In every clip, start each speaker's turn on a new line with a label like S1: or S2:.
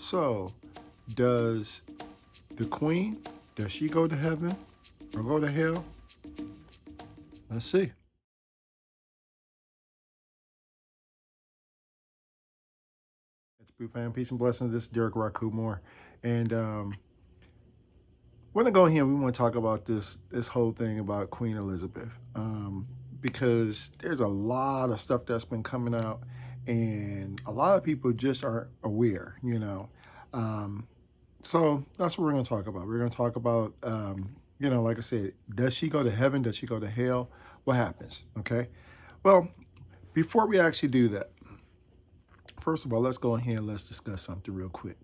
S1: So, does the queen, does she go to heaven or go to hell? Let's see. It's Boo Fam, peace and blessings. This is Derric RauKhu more. And we're gonna go here and we want to talk about this whole thing about Queen Elizabeth. Because there's a lot of stuff that's been coming out and a lot of people just aren't aware, you know. So that's what we're going to talk about. We're going to talk about, you know, like I said, does she go to heaven? Does she go to hell? What happens? Okay. Well, before we actually do that, first of all, let's go ahead and let's discuss something real quick.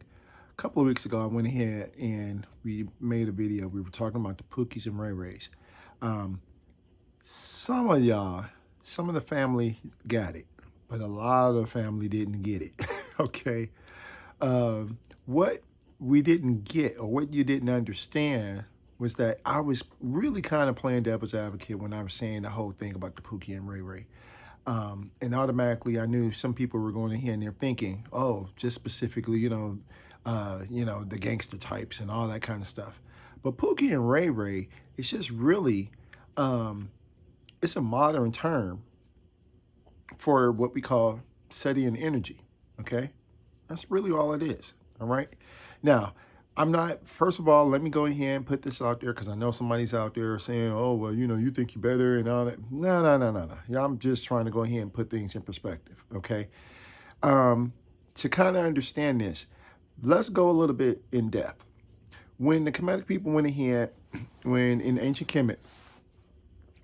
S1: A couple of weeks ago, I went ahead and we made a video. We were talking about the Pookies and Ray Rays. Some of y'all, some of the family got it, but a lot of the family didn't get it. Okay. What we didn't get, or what you didn't understand, was that I was really kind of playing devil's advocate when I was saying the whole thing about the Pookie and Ray Ray. And automatically I knew some people were going in here and they're thinking, oh, just specifically, you know, the gangster types and all that kind of stuff. But Pookie and Ray Ray, it's just really, it's a modern term for what we call Setian energy, okay? That's really all it is, all right? Now, I'm not, first of all, let me go ahead and put this out there because I know somebody's out there saying, oh, well, you know, you think you're better and all that. No. Yeah, I'm just trying to go ahead and put things in perspective, okay? To kind of understand this, let's go a little bit in depth. When the Kemetic people went ahead, when in ancient Kemet,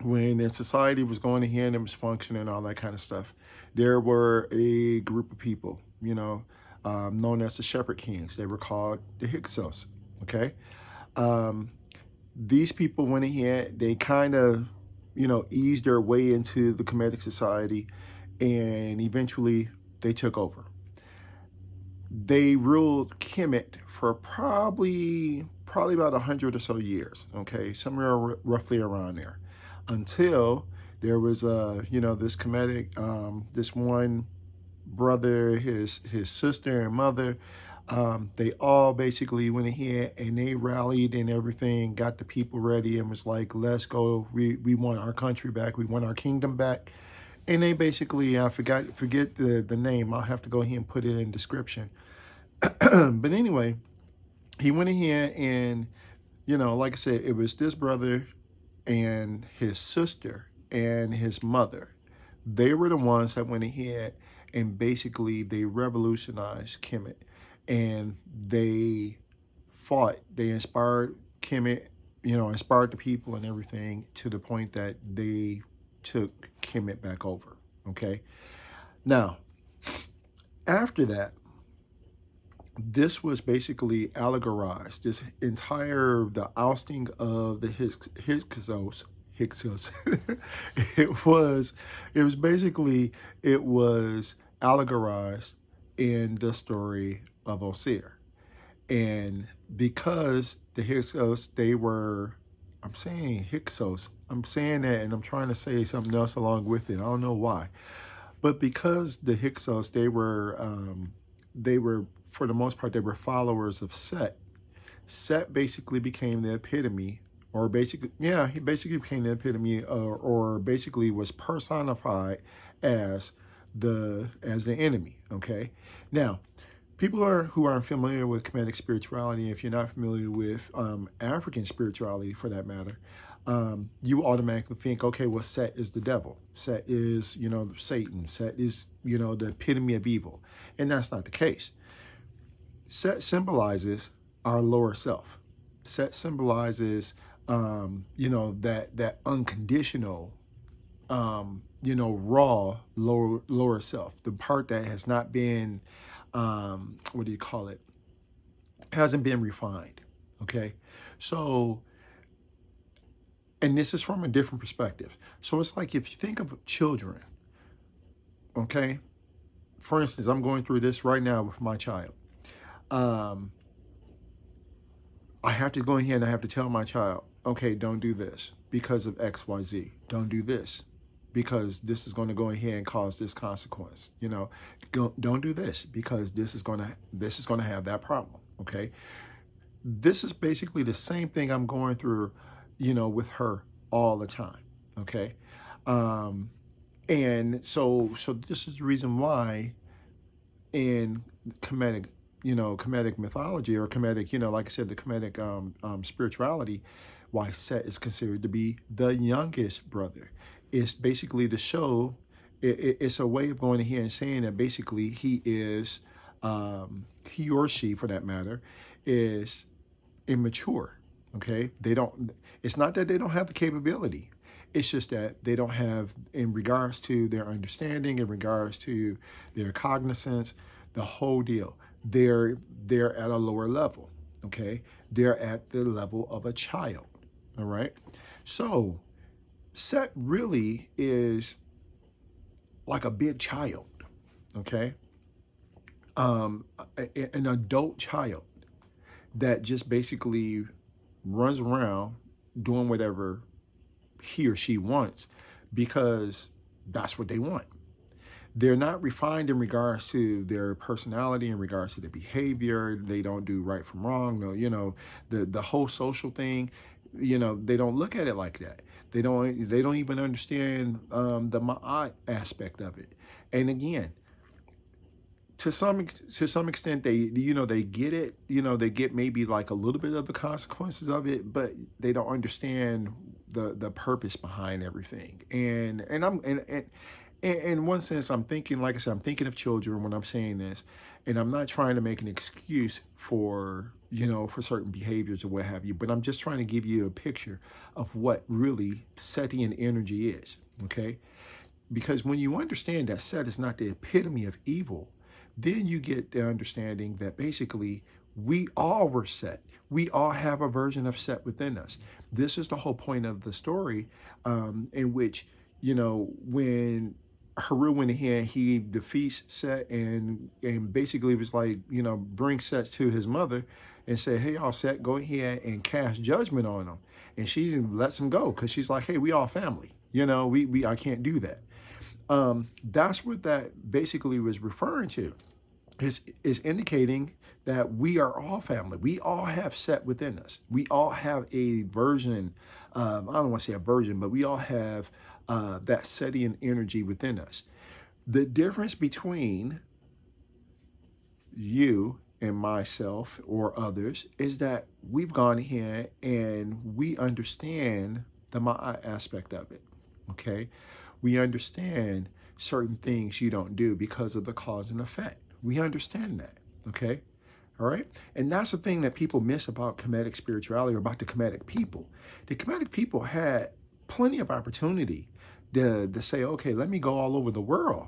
S1: when their society was going ahead and was functioning and all that kind of stuff, there were a group of people, you know, known as the Shepherd Kings. They were called the Hyksos, okay? These people went ahead, they kind of, you know, eased their way into the Kemetic society, and eventually they took over. They ruled Kemet for probably about 100 or so years, okay? Somewhere roughly around there. Until there was, you know, this Kemetic, this one brother, his sister and mother, they all basically went ahead and they rallied and everything, got the people ready and was like, let's go, we want our country back, we want our kingdom back. And they basically, I forget the name, I'll have to go ahead and put it in description. But anyway, he went ahead and, you know, like I said, it was this brother and his sister and his mother. They were the ones that went ahead and basically they revolutionized Kemet, and they fought, they inspired Kemet, you know, inspired the people and everything to the point that they took Kemet back over, okay? Now, after that, this was basically allegorized. This entire, the ousting of the Hyksos, it was allegorized in the story of Osir. And because the Hyksos, they were, I'm saying Hyksos, I'm saying that and I'm trying to say something else along with it. I don't know why. But because the Hyksos, they were, for the most part, they were followers of Set. Set basically became the epitome, or basically, yeah, he basically became the epitome, or basically was personified as the enemy, okay? Now, people who aren't familiar with Kemetic spirituality, if you're not familiar with African spirituality for that matter, you automatically think, okay, well, Set is the devil. Set is, you know, Satan. Set is, you know, the epitome of evil. And that's not the case. Set symbolizes our lower self. Set symbolizes, you know, that unconditional, you know, raw lower self. The part that has not been, what do you call it? Hasn't been refined. Okay, so. And this is from a different perspective. So it's like if you think of children, okay? For instance, I'm going through this right now with my child. I have to go in here and I have to tell my child, okay, don't do this because of X, Y, Z. Don't do this because this is going to go ahead and cause this consequence. You know, don't do this because this is going to have that problem. Okay. This is basically the same thing I'm going through, you know, with her all the time. Okay. And so this is the reason why in Kemetic, you know, Kemetic mythology or Kemetic, you know, like I said, the Kemetic spirituality, why Set is considered to be the youngest brother. It's basically to show, it's a way of going ahead and saying that basically he is, he or she for that matter, is immature. Okay. It's not that they don't have the capability. It's just that they don't have, in regards to their understanding, in regards to their cognizance, the whole deal. They're at a lower level. Okay. They're at the level of a child. All right. So Set really is like a big child. Okay. An adult child that just basically runs around doing whatever he or she wants because that's what they want. They're not refined in regards to their personality, in regards to their behavior. They don't do right from wrong. No, you know, the whole social thing, you know, they don't look at it like that. They don't even understand the ma'at aspect of it. And again, to some extent, they get it. You know, they get maybe like a little bit of the consequences of it, but they don't understand the purpose behind everything. And in one sense, I'm thinking, like I said, I'm thinking of children when I'm saying this, and I'm not trying to make an excuse for, you know, for certain behaviors or what have you, but I'm just trying to give you a picture of what really Setian energy is. Okay, because when you understand that Set is not the epitome of evil, then you get the understanding that basically we all were Set. We all have a version of Set within us. This is the whole point of the story, in which, you know, when Haru went ahead, he defeats Set and basically was like, you know, bring Set to his mother and say, hey, y'all, Set, go ahead and cast judgment on him. And she lets him go because she's like, hey, we all family. You know, I can't do that. That's what that basically was referring to, is indicating that we are all family. We all have Set within us. We all have a version, I don't want to say a version, but we all have that Setian energy within us. The difference between you and myself or others is that we've gone ahead and we understand the Ma'at aspect of it. Okay. We understand certain things you don't do because of the cause and effect. We understand that. Okay. All right. And that's the thing that people miss about Kemetic spirituality, or about the Kemetic people. The Kemetic people had plenty of opportunity to say, okay, let me go all over the world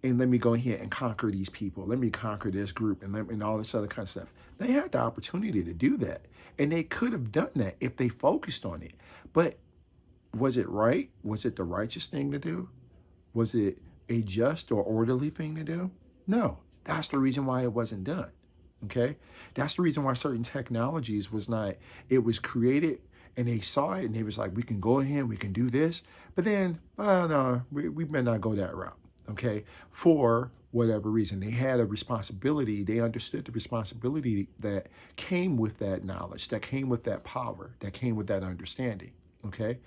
S1: and let me go ahead and conquer these people. Let me conquer this group and all this other kind of stuff. They had the opportunity to do that. And they could have done that if they focused on it. But was it right? Was it the righteous thing to do? Was it a just or orderly thing to do? No. That's the reason why it wasn't done. Okay? That's the reason why certain technologies was not, it was created and they saw it and they was like, we can go ahead, we can do this. But then, no, we better not go that route. Okay? For whatever reason. They had a responsibility. They understood the responsibility that came with that knowledge, that came with that power, that came with that understanding. Okay?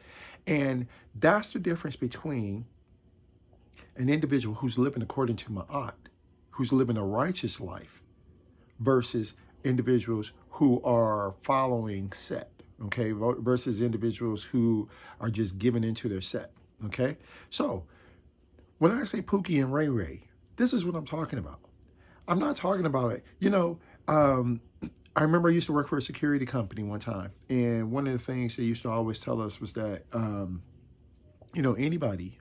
S1: And that's the difference between an individual who's living according to Ma'at, who's living a righteous life, versus individuals who are following Set, okay, versus individuals who are just giving into their Set, okay? So when I say Pookie and Ray Ray, this is what I'm talking about. I'm not talking about it. You know, I remember I used to work for a security company one time, and one of the things they used to always tell us was that, you know, anybody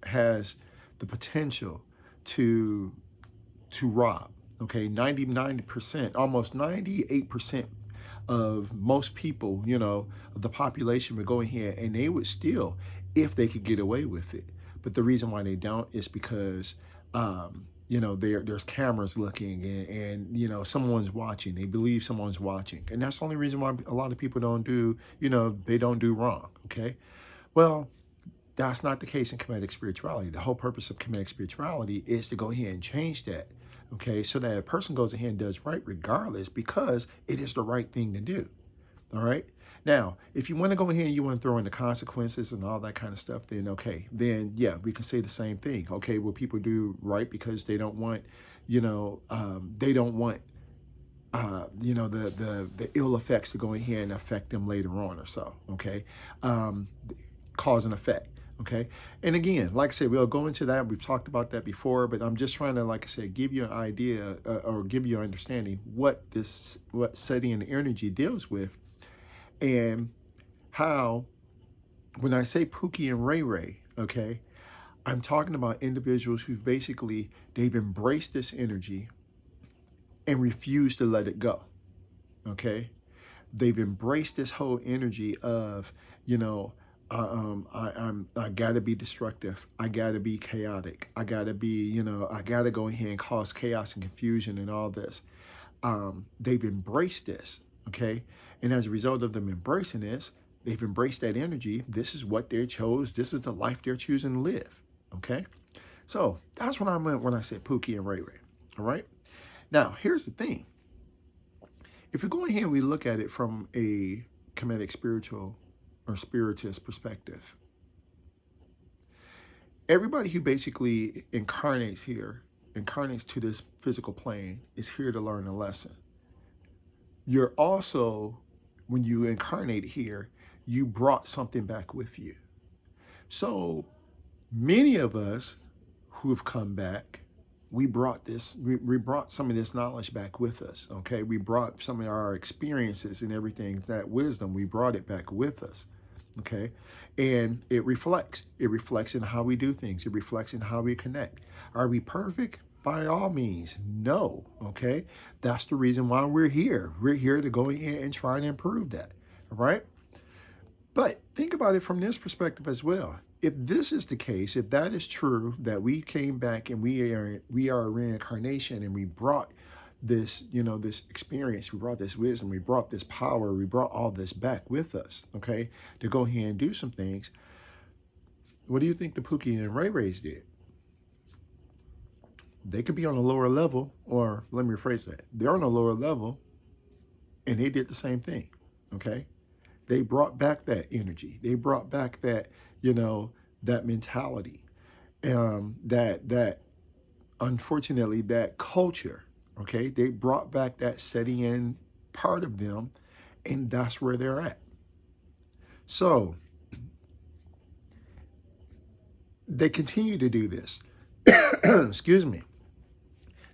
S1: has the potential to rob. Okay, 90%, almost 98% of most people, you know, of the population would go in here and they would steal if they could get away with it. But the reason why they don't is because, you know, there's cameras looking and, you know, someone's watching. They believe someone's watching. And that's the only reason why a lot of people don't do, you know, they don't do wrong. Okay, well, That's not the case in Kemetic spirituality. The whole purpose of Kemetic spirituality is to go ahead and change that, okay, so that a person goes ahead and does right regardless, because it is the right thing to do. All right. Now, if you want to go ahead and you want to throw in the consequences and all that kind of stuff, then okay, then yeah, we can say the same thing. Okay, well, people do right because they don't want, they don't want, the ill effects to go ahead and affect them later on or so. Okay, cause and effect. Okay, and again, like I said, we'll go into that. We've talked about that before, but I'm just trying to, like I said, give you an idea or give you an understanding what studying the energy deals with. And how, when I say Pookie and Ray Ray, okay, I'm talking about individuals who've basically, they've embraced this energy and refused to let it go, okay? They've embraced this whole energy of, I gotta be destructive. I gotta be chaotic. I gotta be, I gotta go ahead and cause chaos and confusion and all this. They've embraced this, okay? And as a result of them embracing this, they've embraced that energy. This is what they chose. This is the life they're choosing to live, okay? So that's what I meant when I said Pookie and Ray Ray, all right? Now, here's the thing. If we go ahead and we look at it from a Kemetic spiritual or spiritist perspective, everybody who basically incarnates to this physical plane, is here to learn a lesson. You're also, when you incarnate here, you brought something back with you. So many of us who have come back, we brought some of this knowledge back with us, okay? We brought some of our experiences and everything, that wisdom, we brought it back with us, okay? And it reflects in how we do things. It reflects in how we connect. Are we perfect? By all means, no, okay? That's the reason why we're here. We're here to go in and try and improve that, all right? But think about it from this perspective as well. If this is the case, if that is true, that we came back and we are a reincarnation and we brought this, this experience, we brought this wisdom, we brought this power, we brought all this back with us, okay, to go ahead and do some things, what do you think the Pookie and Ray Rays did? They could be on a lower level, or let me rephrase that. They're on a lower level and they did the same thing, okay? They brought back that energy. They brought back that, that mentality, that unfortunately, that culture, okay? They brought back that setting in part of them, and that's where they're at. So they continue to do this. Excuse me.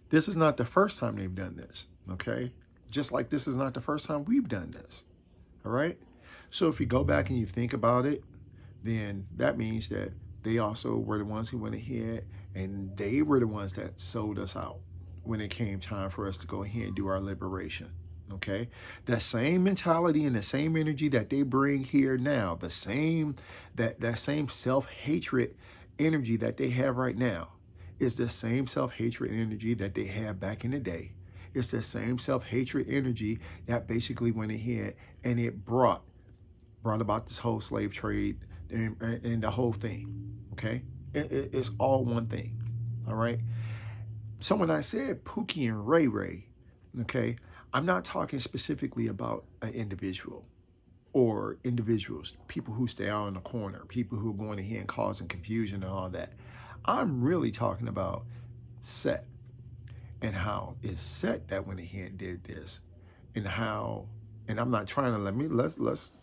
S1: This is not the first time they've done this, okay? Just like this is not the first time we've done this, all right? So if you go back and you think about it, then that means that they also were the ones who went ahead and they were the ones that sold us out when it came time for us to go ahead and do our liberation, okay? That same mentality and the same energy that they bring here now, the same, that same self-hatred energy that they have right now, is the same self-hatred energy that they had back in the day. It's the same self-hatred energy that basically went ahead and it brought about this whole slave trade and the whole thing, okay? It's all one thing, all right? So when I said Pookie and Ray Ray, okay, I'm not talking specifically about an individual or individuals, people who stay out in the corner, people who are going ahead and causing confusion and all that. I'm really talking about Set, and how it's Set that went ahead and did this, and how, and I'm not trying to, let's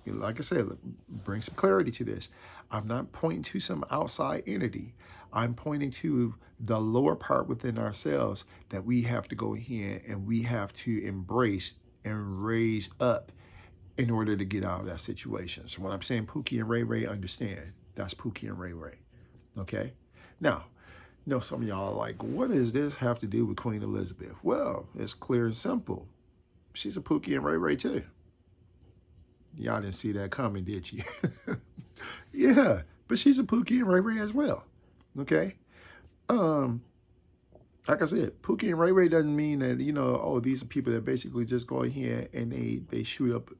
S1: like I said, bring some clarity to this. I'm not pointing to some outside entity. I'm pointing to the lower part within ourselves that we have to go ahead and we have to embrace and raise up in order to get out of that situation. So when I'm saying Pookie and Ray Ray, understand that's Pookie and Ray Ray, okay? Now, some of y'all are like, what does this have to do with Queen Elizabeth? Well, it's clear and simple. She's a Pookie and Ray Ray too. Y'all didn't see that coming, did you? Yeah, but she's a Pookie and Ray Ray as well, okay? Like I said, Pookie and Ray Ray doesn't mean that, oh, these are people that basically just go ahead and they shoot up,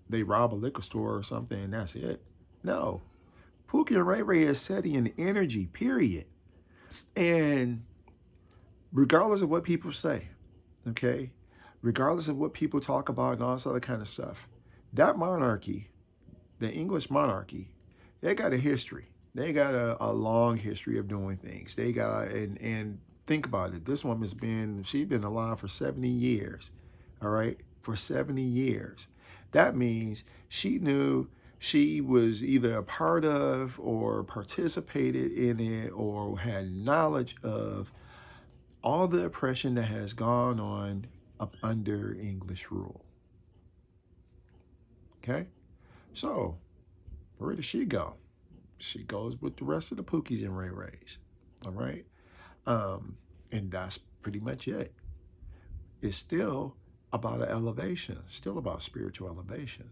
S1: they rob a liquor store or something and that's it. No. Pookie and Ray Ray is setting an energy, period. And regardless of what people say, okay, regardless of what people talk about and all this other kind of stuff, that monarchy, the English monarchy, they got a history. They got a long history of doing things. They got, and think about it. This woman's she's been alive for 70 years, all right? For 70 years. That means she knew she was either a part of or participated in it or had knowledge of all the oppression that has gone on up under English rule. Okay? So, where does she go? She goes with the rest of the Pookies and Ray Rays. All right? And that's pretty much it. It's still about an elevation, still about spiritual elevation,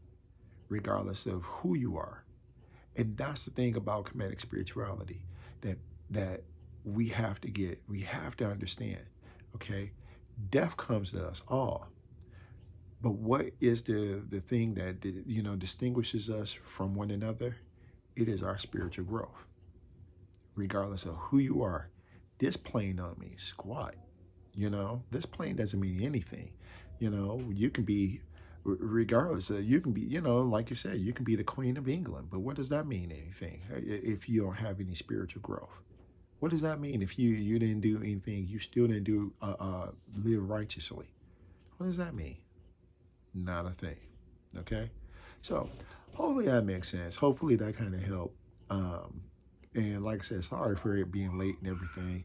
S1: regardless of who you are. And that's the thing about Kemetic spirituality that we have to understand, okay? Death comes to us all. But what is the thing that, distinguishes us from one another? It is our spiritual growth. Regardless of who you are, this plane don't mean squat. This plane doesn't mean anything. You can be, regardless of, you can be, like you said, you can be the Queen of England. But what does that mean, anything, if you don't have any spiritual growth? What does that mean if you didn't do anything, you still didn't do live righteously? What does that mean? Not a thing. Okay? So hopefully that makes sense. Hopefully that kind of helped. And like I said, sorry for it being late and everything.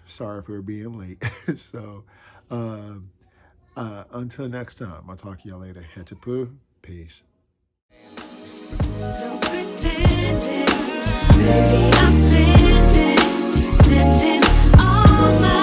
S1: Sorry for it being late. So until next time, I'll talk to y'all later. Hetepoo. Peace.
S2: No pretending, baby, I'm sending all my